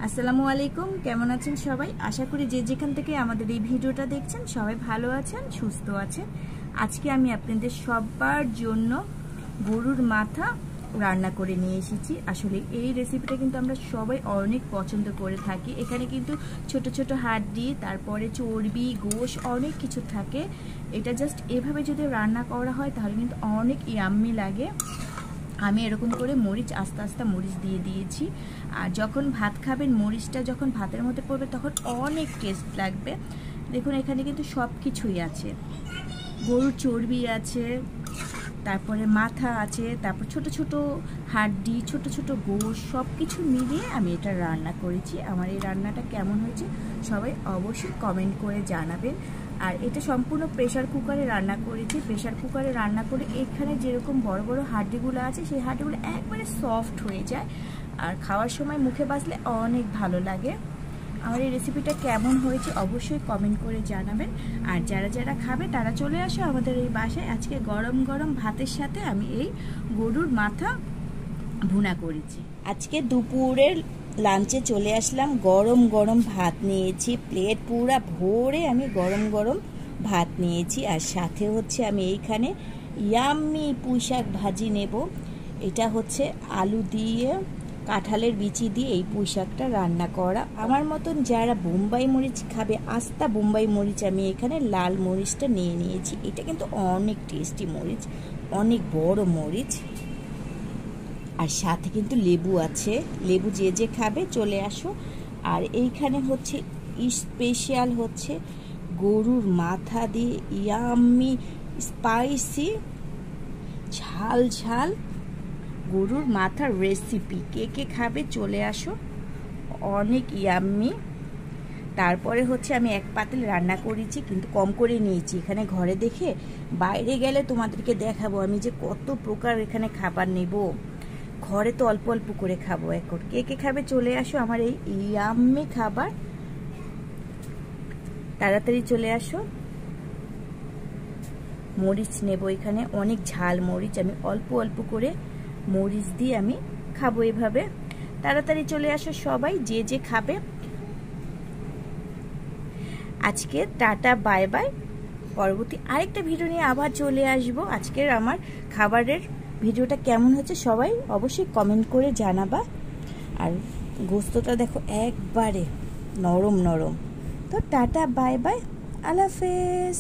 আসসালামু আলাইকুম, কেমন আছেন সবাই? আশা করি যে যেখান থেকে আমাদের এই ভিডিওটা দেখছেন সবাই ভালো আছেন, সুস্থ আছেন। আজকে আমি আপনাদের সবার জন্য গরুর মাথা রান্না করে নিয়ে এসেছি। আসলে এই রেসিপিটা কিন্তু আমরা সবাই অনেক পছন্দ করে থাকি। এখানে কিন্তু ছোট ছোট হাড্ডি, তারপরে চর্বি, গোশ অনেক কিছু থাকে। এটা জাস্ট এভাবে যদি রান্না করা হয় তাহলে কিন্তু অনেক ইয়াম্মি লাগে। আমি এরকম করে মরিচ আস্তে আস্তে মরিচ দিয়ে দিয়েছি। আর যখন ভাত খাবেন, মরিচটা যখন ভাতের মধ্যে পড়বে তখন অনেক টেস্ট লাগবে। দেখুন এখানে কিন্তু সব কিছুই আছে, গরুর চর্বি আছে, তারপরে মাথা আছে, তারপর ছোট ছোট হাড্ডি, ছোট ছোট গোশ, সব কিছু মিলিয়ে আমি এটা রান্না করেছি। আমার এই রান্নাটা কেমন হয়েছে সবাই অবশ্যই কমেন্ট করে জানাবেন। আর এটা সম্পূর্ণ প্রেশার কুকারে রান্না করেছি। প্রেশার কুকারে রান্না করে এখানে যেরকম বড় বড় হাড্ডিগুলো আছে সেই হাড্ডিগুলো একবারে সফট হয়ে যায়, আর খাওয়ার সময় মুখে বাজলে অনেক ভালো লাগে। আমার এই রেসিপিটা কেমন হয়েছে অবশ্যই কমেন্ট করে জানাবেন। আর যারা যারা খাবে তারা চলে আসো আমাদের এই বাসায়। আজকে গরম গরম ভাতের সাথে আমি এই গরুর মাথা ভুনা করেছি। আজকে দুপুরের লাঞ্চে চলে আসলাম, গরম গরম ভাত নিয়েছি, প্লেট পুরা ভরে আমি গরম গরম ভাত নিয়েছি। আর সাথে হচ্ছে আমি এইখানে ইয়াম্মি পুঁইশাক ভাজি নেব। এটা হচ্ছে আলু দিয়ে, কাঁঠালের বিচি দিয়ে এই পুঁইশাকটা রান্না করা। আমার মতন যারা বোম্বাই মরিচ খাবে, আস্তা বোম্বাই মরিচ, আমি এখানে লাল মরিচটা নিয়ে নিয়েছি। এটা কিন্তু অনেক টেস্টি মরিচ, অনেক বড় মরিচ। আর সাথে কিন্তু লেবু আছে, লেবু যে যে খাবে চলে আসো। আর এইখানে হচ্ছে স্পেশাল হচ্ছে গরুর মাথা দিয়ে ইয়াম্মি স্পাইসি ঝাল ঝাল গরুর মাথার রেসিপি। কে কে খাবে চলে আসো, অনেক ইয়াম্মি। তারপরে হচ্ছে আমি এক পাতিল রান্না করেছি, কিন্তু কম করে নিয়েছি। এখানে ঘরে দেখে বাইরে গেলে তোমাদেরকে দেখাবো আমি যে কত প্রকার এখানে খাবার নেব। ঘরে তো অল্প অল্প করে খাবো। এখন কে কে খাবে চলে আসো আমার এই ইয়াম্মি খাবার, তাড়াতাড়ি চলে আসো। মরিচ নেব, এখানে অনেক ঝাল মরিচ, আমি অল্প অল্প করে মরিচ দিয়ে আমি খাবো এভাবে। তাড়াতাড়ি চলে আসো সবাই যে যে খাবে। আজকে টাটা, বাই বাই। পরবর্তী আরেকটা ভিডিও নিয়ে আবার চলে আসবো। আজকের আমার খাবারের ভিডিওটা কেমন হচ্ছে সবাই অবশ্যই কমেন্ট করে জানাবা। আর গোস্তটা দেখো একবারে নরম নরম। তো টাটা, বাই বাই, আল্লাহ হাফেজ।